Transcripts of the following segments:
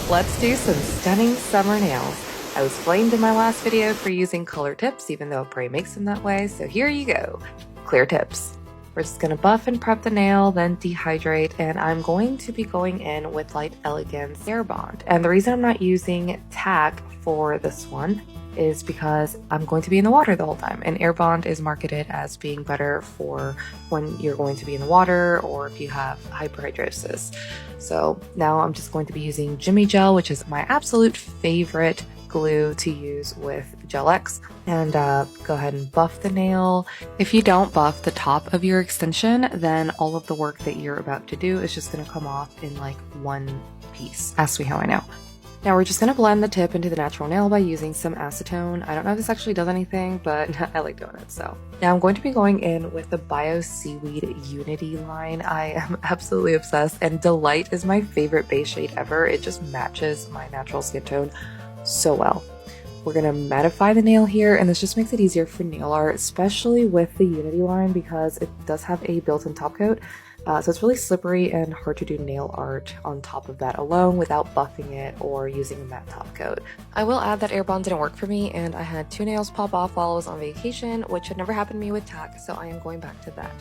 Let's do some stunning summer nails. I was flamed in my last video for using color tips, even though Prey makes them that way, so here you go. Clear tips. We're just going to buff and prep the nail, then dehydrate, and I'm going to be going in with Light Elegance Air Bond. And the reason I'm not using tack for this one is because I'm going to be in the water the whole time, and Air Bond is marketed as being better for when you're going to be in the water or if you have hyperhidrosis. So now I'm just going to be using Jimmy Gel, which is my absolute favorite glue to use with Gel X, and go ahead and buff the nail. If you don't buff the top of your extension, then all of the work that you're about to do is just going to come off in like one piece. Ask me how I know. Now we're just going to blend the tip into the natural nail by using some acetone. I don't know if this actually does anything, but I like doing it. So now I'm going to be going in with the Bio Seaweed Unity line. I am absolutely obsessed, and Delight is my favorite base shade ever. It just matches my natural skin tone so well. We're going to mattify the nail here, and this just makes it easier for nail art, especially with the Unity line because it does have a built-in top coat. So it's really slippery and hard to do nail art on top of that alone without buffing it or using a matte top coat. I will add that Air Bond didn't work for me, and I had 2 nails pop off while I was on vacation, which had never happened to me with tack, so I am going back to that.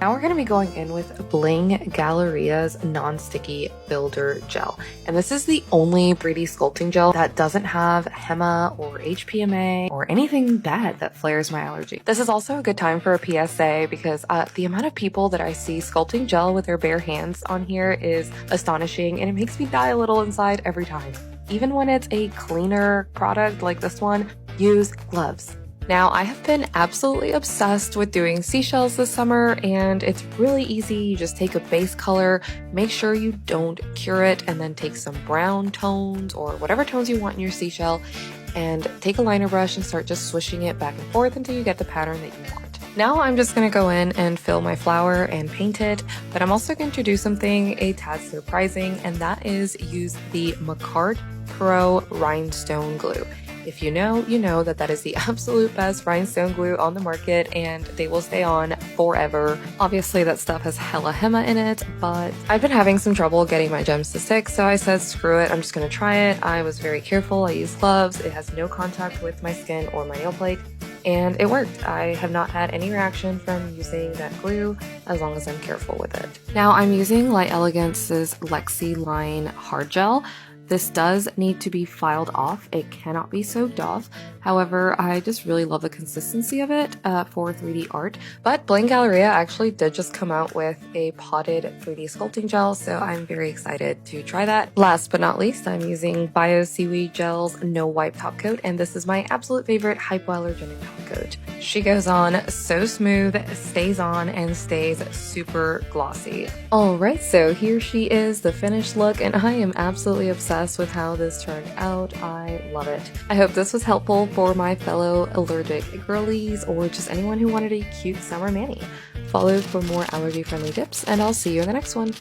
Now we're going to be going in with Bling Galleria's Non-Sticky Builder Gel. And this is the only 3D sculpting gel that doesn't have HEMA or HPMA or anything bad that flares my allergy. This is also a good time for a PSA because the amount of people that I see sculpting gel with their bare hands on here is astonishing, and it makes me die a little inside every time. Even when it's a cleaner product like this one, use gloves. Now, I have been absolutely obsessed with doing seashells this summer, and it's really easy. You just take a base color, make sure you don't cure it, and then take some brown tones or whatever tones you want in your seashell, and take a liner brush and start just swishing it back and forth until you get the pattern that you want. Now I'm just going to go in and fill my flower and paint it, but I'm also going to do something a tad surprising, and that is use the Macart Pro Rhinestone Glue. If you know, you know that is the absolute best rhinestone glue on the market, and they will stay on forever. Obviously that stuff has hella HEMA in it, but I've been having some trouble getting my gems to stick, so I said screw it, I'm just gonna try it. I was very careful, I used gloves, it has no contact with my skin or my nail plate, and it worked. I have not had any reaction from using that glue as long as I'm careful with it. Now I'm using Light Elegance's Lexi Line Hard Gel. This does need to be filed off. It cannot be soaked off. However, I just really love the consistency of it for 3D art. But Bling Galleria actually did just come out with a potted 3D sculpting gel, so I'm very excited to try that. Last but not least, I'm using Bio Seaweed Gel's No Wipe Top Coat, and this is my absolute favorite hypoallergenic top coat. She goes on so smooth, stays on, and stays super glossy. Alright, so here she is, the finished look, and I am absolutely obsessed with how this turned out. I love it. I hope this was helpful for my fellow allergic girlies or just anyone who wanted a cute summer mani. Follow for more allergy-friendly tips, and I'll see you in the next one.